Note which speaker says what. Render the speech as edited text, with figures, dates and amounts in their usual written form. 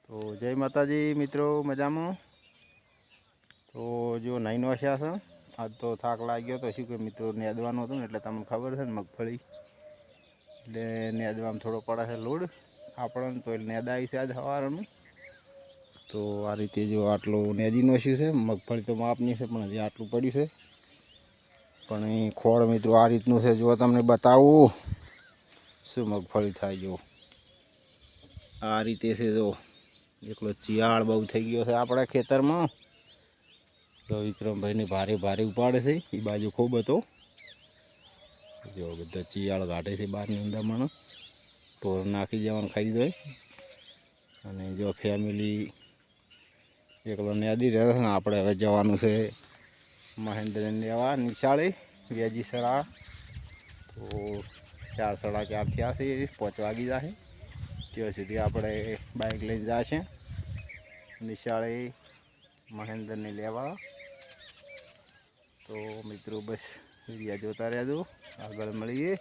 Speaker 1: તો જય માતાજી મિત્રો, મજામાં? તો જો 9 વાગ્યા છે. આજ તો થાક લાગ્યો તો શું કે મિત્રો નેદવાનું હતું ને એટલે તમને ખબર છે ને મગફળી એટલે નેદવામાં થોડો પડે છે લોડ આપણને, તો એટલે નેદાવી છે આજ સવારનું. તો આ રીતે જો આટલું નેદી નોખ્યું છે. મગફળી તો માપની છે પણ હજી આટલું પડ્યું છે. પણ એ ખોળ મિત્રો આ રીતનું છે, જો તમને બતાવું શું મગફળી થાય. જો આ રીતે છે, જો એકલો ચિયાળ બહુ થઈ ગયો છે આપણા ખેતરમાં. તો વિક્રમભાઈને ભારે ભારે ઉપાડે છે. એ બાજુ ખૂબ હતો, જો બધા ચિયાળ કાઢે છે બહારની અંદરમાં, ઢોર નાખી જવાનું ખાઈ જાય. અને જો ફેમિલી એકલો નેદી રહ્યો છે ને આપણે હવે જવાનું છે મહેન્દ્રને લેવા નિશાળે વેજીસરા. તો 4 સાડા 4 થયા છે, 5 વાગી જશે. ત્યાં સુધી આપણે બાઇક લઈને જશે નિશાળે મહેન્દ્રને લેવા. તો મિત્રો બસ વિડીયો જોતા રહેજો, આગળ મળીએ.